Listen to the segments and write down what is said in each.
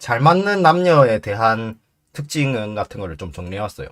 잘 맞는 남녀에 대한 특징 같은 거를 좀 정리해왔어요.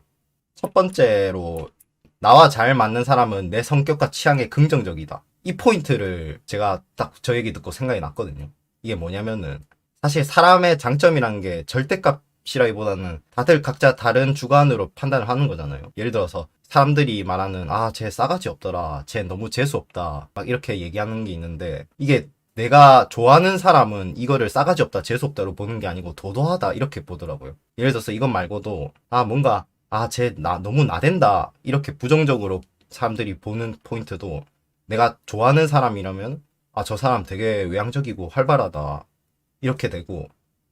첫 번째로, 나와 잘 맞는 사람은 내 성격과 취향에 긍정적이다. 이 포인트를 제가 딱 저 얘기 듣고 생각이 났거든요. 이게 뭐냐면은, 사실 사람의 장점이란 게 절대값이라기보다는 다들 각자 다른 주관으로 판단을 하는 거잖아요. 예를 들어서 사람들이 말하는, 아, 쟤 싸가지 없더라, 쟤 너무 재수없다, 막 이렇게 얘기하는 게 있는데, 이게 내가 좋아하는 사람은 이거를 싸가지 없다, 재수없다로 보는 게 아니고 도도하다 이렇게 보더라고요. 예를 들어서 이것 말고도, 아, 뭔가, 아, 쟤 너무 나댄다 이렇게 부정적으로 사람들이 보는 포인트도, 내가 좋아하는 사람이라면, 아, 저 사람 되게 외향적이고 활발하다 이렇게 되고,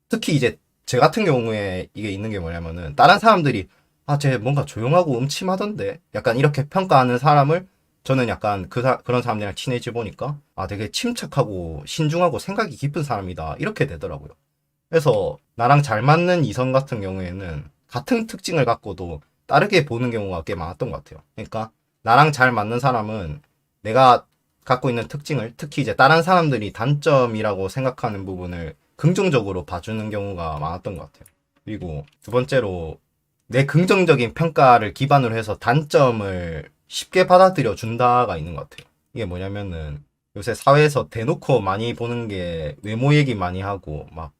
특히 이제 제 같은 경우에 이게 있는 게 뭐냐면은, 다른 사람들이, 아, 쟤 뭔가 조용하고 음침하던데, 약간 이렇게 평가하는 사람을 저는 약간 그런 사람들이랑 친해지 보니까, 아, 되게 침착하고 신중하고 생각이 깊은 사람이다 이렇게 되더라고요. 그래서 나랑 잘 맞는 이성 같은 경우에는 같은 특징을 갖고도 다르게 보는 경우가 꽤 많았던 것 같아요. 그러니까 나랑 잘 맞는 사람은 내가 갖고 있는 특징을, 특히 이제 다른 사람들이 단점이라고 생각하는 부분을 긍정적으로 봐주는 경우가 많았던 것 같아요. 그리고 두 번째로, 내 긍정적인 평가를 기반으로 해서 단점을 쉽게 받아들여 준다가 있는 것 같아요. 이게 뭐냐면은, 요새 사회에서 대놓고 많이 보는 게 외모 얘기 많이 하고, 막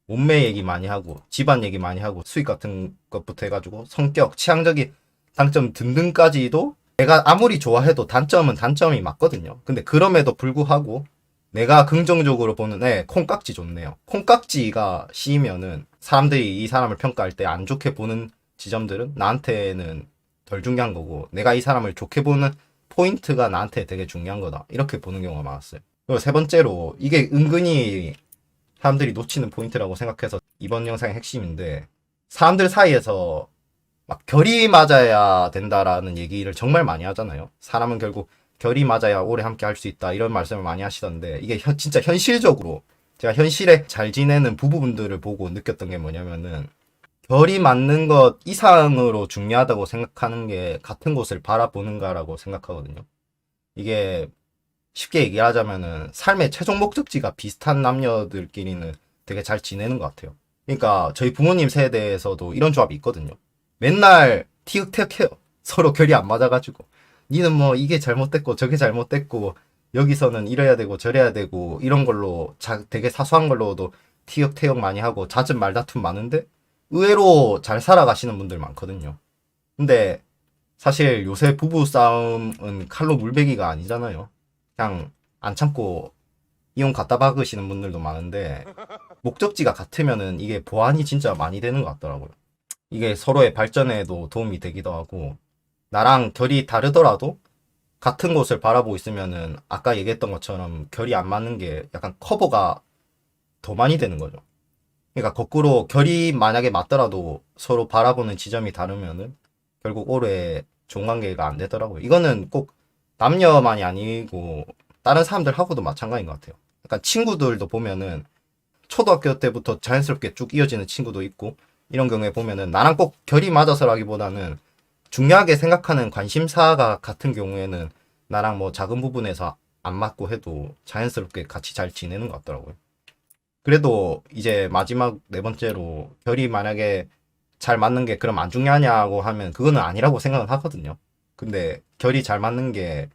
몸매 얘기 많이 하고, 집안 얘기 많이 하고, 수익 같은 것부터 해가지고 성격, 취향적인 단점 등등까지도, 내가 아무리 좋아해도 단점은 단점이 맞거든요. 근데 그럼에도 불구하고 내가 긍정적으로 보는, 콩깍지 좋네요. 콩깍지가 씌이면은 사람들이 이 사람을 평가할 때 안 좋게 보는 지점들은 나한테는 덜 중요한 거고, 내가 이 사람을 좋게 보는 포인트가 나한테 되게 중요한 거다, 이렇게 보는 경우가 많았어요. 그리고 세 번째로, 이게 은근히 사람들이 놓치는 포인트라고 생각해서 이번 영상의 핵심인데, 사람들 사이에서 막 결이 맞아야 된다라는 얘기를 정말 많이 하잖아요. 사람은 결국 결이 맞아야 오래 함께 할 수 있다, 이런 말씀을 많이 하시던데, 이게 진짜 현실적으로 제가 현실에 잘 지내는 부부분들을 보고 느꼈던 게 뭐냐면은, 결이 맞는 것 이상으로 중요하다고 생각하는 게 같은 곳을 바라보는가라고 생각하거든요. 이게 쉽게 얘기하자면은 삶의 최종 목적지가 비슷한 남녀들끼리는 되게 잘 지내는 것 같아요. 그러니까 저희 부모님 세대에서도 이런 조합이 있거든요. 맨날 티격태격해요. 서로 결이 안 맞아가지고. 니는 뭐 이게 잘못됐고 저게 잘못됐고, 여기서는 이래야 되고 저래야 되고, 이런 걸로 되게 사소한 걸로도 티격태격 많이 하고 잦은 말다툼 많은데, 의외로 잘 살아가시는 분들 많거든요. 근데 사실 요새 부부 싸움은 칼로 물베기가 아니잖아요. 그냥 안 참고 이혼 갖다 박으시는 분들도 많은데, 목적지가 같으면은 이게 보완이 진짜 많이 되는 것 같더라고요. 이게 서로의 발전에도 도움이 되기도 하고, 나랑 결이 다르더라도 같은 곳을 바라보고 있으면은 아까 얘기했던 것처럼 결이 안 맞는 게 약간 커버가 더 많이 되는 거죠. 그러니까 거꾸로 결이 만약에 맞더라도 서로 바라보는 지점이 다르면은 결국 오래 좋은 관계가 안 되더라고요. 이거는 꼭 남녀만이 아니고 다른 사람들하고도 마찬가지인 것 같아요. 약간 친구들도 보면은 초등학교 때부터 자연스럽게 쭉 이어지는 친구도 있고, 이런 경우에 보면은 나랑 꼭 결이 맞아서라기보다는 중요하게 생각하는 관심사가 같은 경우에는 나랑 뭐 작은 부분에서 안 맞고 해도 자연스럽게 같이 잘 지내는 것 같더라고요. 그래도 이제 마지막 네 번째로, 결이 만약에 잘 맞는 게 그럼 안 중요하냐고 하면 그거는 아니라고 생각은 하거든요. 근데 결이 잘 맞는 게,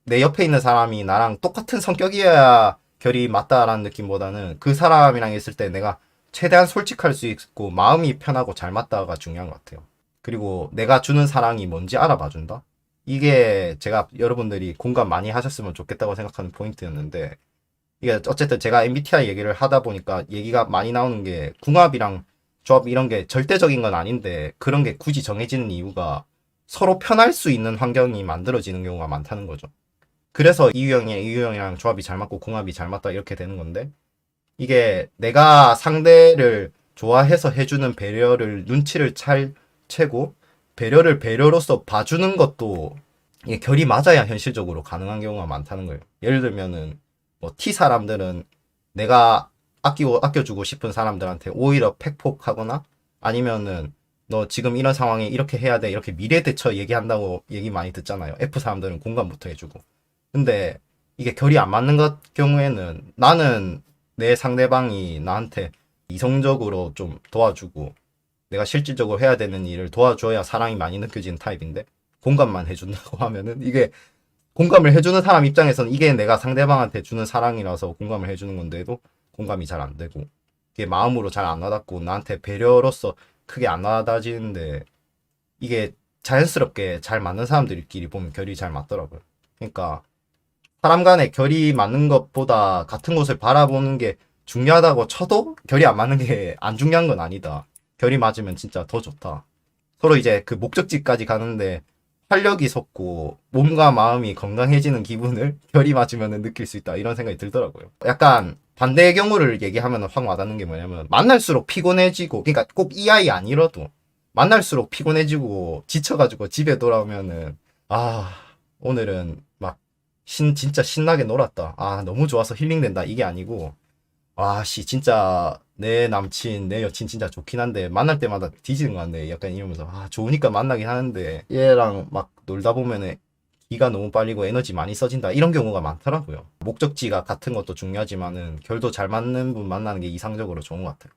내 옆에 있는 사람이 나랑 똑같은 성격이어야 결이 맞다라는 느낌보다는 그 사람이랑 있을 때 내가 최대한 솔직할 수 있고 마음이 편하고 잘 맞다가 중요한 것 같아요. 그리고 내가 주는 사랑이 뭔지 알아봐 준다? 이게 제가 여러분들이 공감 많이 하셨으면 좋겠다고 생각하는 포인트였는데, 이게 어쨌든 제가 MBTI 얘기를 하다 보니까 얘기가 많이 나오는 게, 궁합이랑 조합 이런 게 절대적인 건 아닌데 그런 게 굳이 정해지는 이유가 서로 편할 수 있는 환경이 만들어지는 경우가 많다는 거죠. 그래서 이유형이랑 조합이 잘 맞고 궁합이 잘 맞다 이렇게 되는 건데, 이게 내가 상대를 좋아해서 해주는 배려를 눈치를 잘 채고 배려를 배려로서 봐주는 것도, 이게 결이 맞아야 현실적으로 가능한 경우가 많다는 거예요. 예를 들면은 뭐 T 사람들은 내가 아껴주고 싶은 사람들한테 오히려 팩폭하거나, 아니면은 너 지금 이런 상황에 이렇게 해야 돼 이렇게 미래 대처 얘기한다고 얘기 많이 듣잖아요. F 사람들은 공감부터 해주고. 근데 이게 결이 안 맞는 것 경우에는 나는 내 상대방이 나한테 이성적으로 좀 도와주고 내가 실질적으로 해야 되는 일을 도와줘야 사랑이 많이 느껴지는 타입인데 공감만 해준다고 하면은 이게 공감을 해주는 사람 입장에서는 이게 내가 상대방한테 주는 사랑이라서 공감을 해주는 건데도 공감이 잘 안 되고 이게 마음으로 잘 안 와닿고 나한테 배려로서 크게 안 와닿아지는데 이게 자연스럽게 잘 맞는 사람들끼리 보면 결이 잘 맞더라고요. 그러니까 사람 간에 결이 맞는 것보다 같은 곳을 바라보는 게 중요하다고 쳐도 결이 안 맞는 게 안 중요한 건 아니다. 결이 맞으면 진짜 더 좋다. 서로 이제 그 목적지까지 가는데 활력이 솟고 몸과 마음이 건강해지는 기분을 결이 맞으면 느낄 수 있다. 이런 생각이 들더라고요. 약간 반대의 경우를 얘기하면 확 와닿는 게 뭐냐면 만날수록 피곤해지고 그러니까 꼭 이 아이 아니라도 만날수록 피곤해지고 지쳐가지고 집에 돌아오면은 아 오늘은 막 진짜 신나게 놀았다. 아 너무 좋아서 힐링된다. 이게 아니고 와, 씨, 진짜, 내 남친, 내 여친 진짜 좋긴 한데, 만날 때마다 뒤지는 것 같네. 약간 이러면서, 아, 좋으니까 만나긴 하는데, 얘랑 막 놀다 보면은, 기가 너무 빨리고 에너지 많이 써진다. 이런 경우가 많더라고요. 목적지가 같은 것도 중요하지만은, 결도 잘 맞는 분 만나는 게 이상적으로 좋은 것 같아요.